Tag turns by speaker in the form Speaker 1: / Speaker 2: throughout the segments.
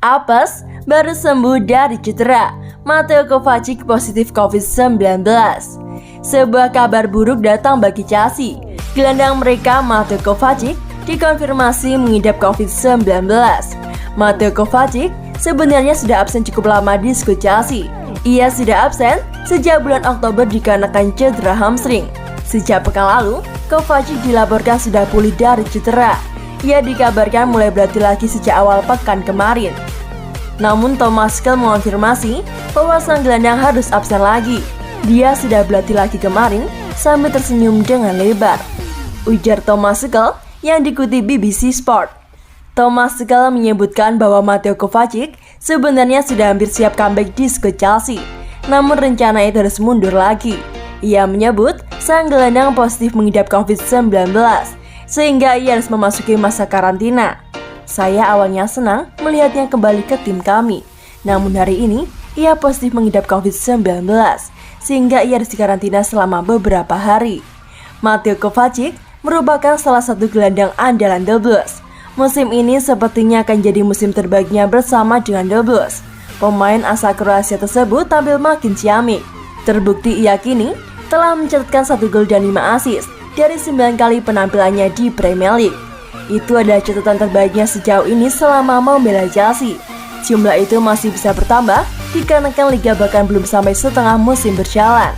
Speaker 1: Apes baru sembuh dari cedera. Mateo Kovacic positif COVID-19. Sebuah kabar buruk datang bagi Chelsea. Gelandang mereka Mateo Kovacic dikonfirmasi mengidap COVID-19. Mateo Kovacic sebenarnya sudah absen cukup lama di skuad Chelsea. Ia sudah absen sejak bulan Oktober dikarenakan cedera hamstring. Sejak pekan lalu, Kovacic dilaporkan sudah pulih dari cedera. Ia dikabarkan mulai berlatih lagi sejak awal pekan kemarin. Namun Thomas Tuchel mengonfirmasi bahwa sang gelandang harus absen lagi. Dia sudah berlatih lagi kemarin sambil tersenyum dengan lebar, ujar Thomas Tuchel yang dikutip BBC Sport. Thomas Tuchel menyebutkan bahwa Mateo Kovacic sebenarnya sudah hampir siap comeback di skuad Chelsea. Namun rencana itu harus mundur lagi. Ia menyebut sang gelandang positif mengidap COVID-19 sehingga ia harus memasuki masa karantina. Saya awalnya senang melihatnya kembali ke tim kami. Namun hari ini ia positif mengidap COVID-19 sehingga ia harus dikarantina selama beberapa hari. Mateo Kovacic merupakan salah satu gelandang andalan The Blues. Musim ini sepertinya akan jadi musim terbaiknya bersama dengan The Blues. Pemain asal Kroasia tersebut tampil makin ciamik. Terbukti ia kini telah mencatatkan 1 gol dan 5 assist dari 9 kali penampilannya di Premier League. Itu adalah catatan terbaiknya sejauh ini selama membela Chelsea. Jumlah itu masih bisa bertambah dikarenakan Liga bahkan belum sampai setengah musim berjalan.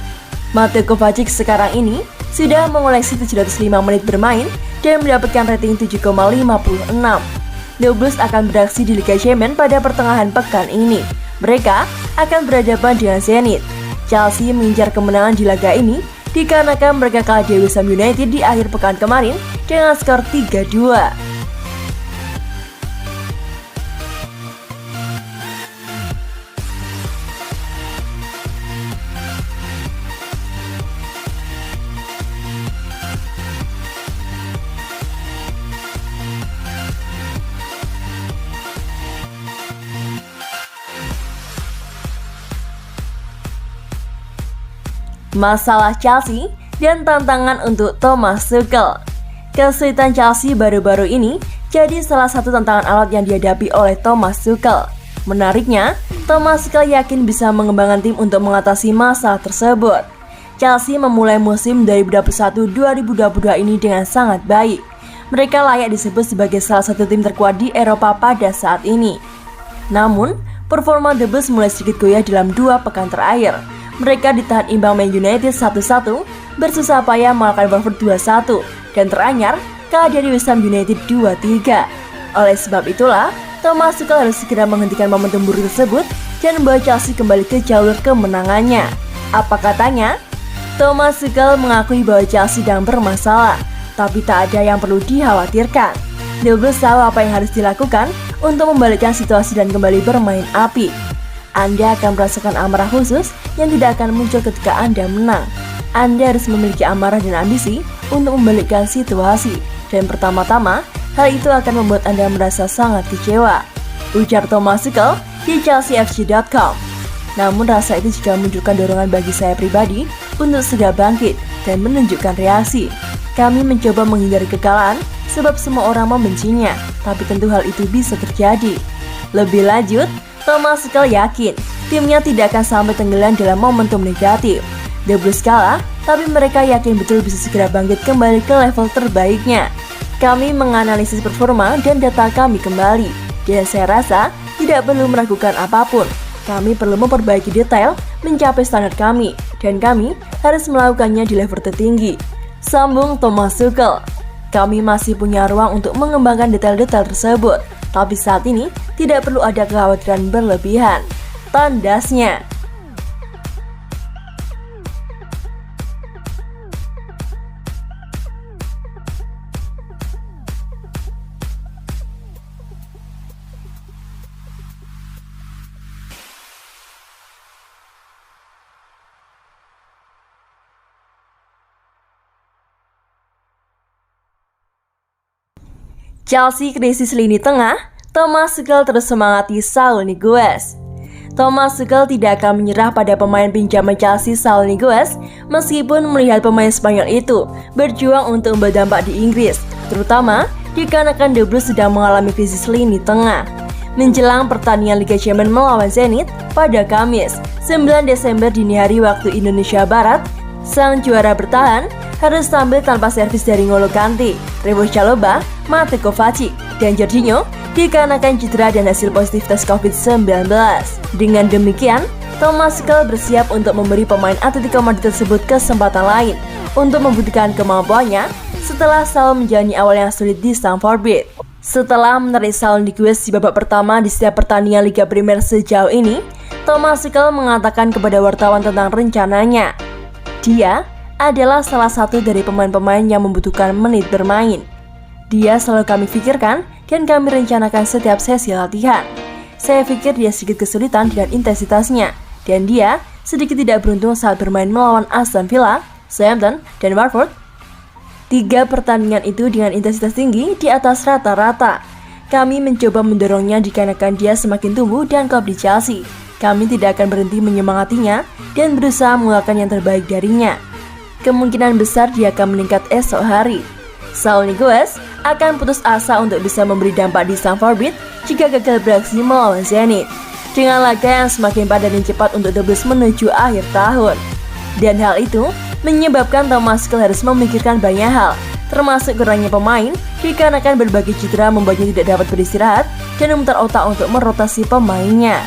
Speaker 1: Mateo Kovacic sekarang ini sudah mengoleksi 705 menit bermain dan mendapatkan rating 7,56. The Blues akan beraksi di Liga Champions pada pertengahan pekan ini. Mereka akan berhadapan dengan Zenit. Chelsea mengincar kemenangan di laga ini dikarenakan mereka kalah dari West Ham United di akhir pekan kemarin dengan skor 3-2. Masalah Chelsea dan tantangan untuk Thomas Tuchel. Kesulitan Chelsea baru-baru ini jadi salah satu tantangan alot yang dihadapi oleh Thomas Tuchel. Menariknya, Thomas Tuchel yakin bisa mengembangkan tim untuk mengatasi masalah tersebut. Chelsea memulai musim 2021-2022 ini dengan sangat baik. Mereka layak disebut sebagai salah satu tim terkuat di Eropa pada saat ini. Namun, performa The Blues mulai sedikit goyah dalam 2 pekan terakhir. Mereka ditahan imbang Man United 1-1, bersusah payah mengalahkan Watford 2-1, dan teranyar kalah dari West Ham United 2-3. Oleh sebab itulah, Thomas Tuchel harus segera menghentikan momentum buruk tersebut dan membawa Chelsea kembali ke jalur kemenangannya. Apa katanya? Thomas Tuchel mengakui bahwa Chelsea sedang bermasalah, tapi tak ada yang perlu dikhawatirkan. The Blues tahu apa yang harus dilakukan untuk membalikkan situasi dan kembali bermain apik. Anda akan merasakan amarah khusus yang tidak akan muncul ketika Anda menang. Anda harus memiliki amarah dan ambisi untuk membalikkan situasi. Dan pertama-tama, hal itu akan membuat Anda merasa sangat kecewa, ujar Thomas Tuchel di chelseafc.com. Namun rasa itu juga menunjukkan dorongan bagi saya pribadi untuk segera bangkit dan menunjukkan reaksi. Kami mencoba menghindari kekalahan sebab semua orang membencinya, tapi tentu hal itu bisa terjadi. Lebih lanjut, Thomas Tuchel yakin timnya tidak akan sampai tenggelam dalam momentum negatif. The Blues kalah, tapi mereka yakin betul bisa segera bangkit kembali ke level terbaiknya. Kami menganalisis performa dan data kami kembali, dan saya rasa tidak perlu meragukan apapun. Kami perlu memperbaiki detail mencapai standar kami, dan kami harus melakukannya di level tertinggi, sambung Thomas Tuchel. Kami masih punya ruang untuk mengembangkan detail-detail tersebut, tapi saat ini tidak perlu ada kekhawatiran berlebihan, tandasnya. Chelsea krisis lini tengah, Thomas Tuchel terus semangati Saul Niguez. Thomas Tuchel tidak akan menyerah pada pemain pinjaman Chelsea Saul Niguez meskipun melihat pemain Spanyol itu berjuang untuk berdampak di Inggris, terutama dikarenakan The Blues sedang mengalami krisis lini tengah. menjelang pertandingan Liga Champions melawan Zenit pada Kamis 9 Desember dini hari waktu Indonesia Barat. Sang juara bertahan harus tampil tanpa servis dari N'Golo Kante, Trevoh Chalobah, Mateo Kovacic, dan Jorginho dikarenakan cedera dan hasil positif tes COVID-19. Dengan demikian, Thomas Tuchel bersiap untuk memberi pemain Atletico Madrid tersebut kesempatan lain untuk membuktikan kemampuannya setelah selalu menjalani awal yang sulit di Stamford Bridge. Setelah menarik Saul Niguez di babak pertama di setiap pertandingan Liga Primer sejauh ini, Thomas Tuchel mengatakan kepada wartawan tentang rencananya. Dia adalah salah satu dari pemain-pemain yang membutuhkan menit bermain. Dia selalu kami pikirkan dan kami rencanakan setiap sesi latihan. Saya pikir dia sedikit kesulitan dengan intensitasnya, dan dia sedikit tidak beruntung saat bermain melawan Aston Villa, Southampton, dan Watford. 3 pertandingan itu dengan intensitas tinggi di atas rata-rata. Kami mencoba mendorongnya dikarenakan dia semakin tumbuh dan klub di Chelsea. Kami tidak akan berhenti menyemangatinya dan berusaha mengeluarkan yang terbaik darinya. Kemungkinan besar dia akan meningkat esok hari. Saul Niguez akan putus asa untuk bisa memberi dampak di Stamford Bridge jika gagal beraksi melawan Zenit, dengan laga yang semakin padat dan cepat untuk tebus menuju akhir tahun. Dan hal itu menyebabkan Thomas Tuchel harus memikirkan banyak hal, termasuk kurangnya pemain dikarenakan berbagai cedera membuatnya tidak dapat beristirahat dan memutar otak untuk merotasi pemainnya.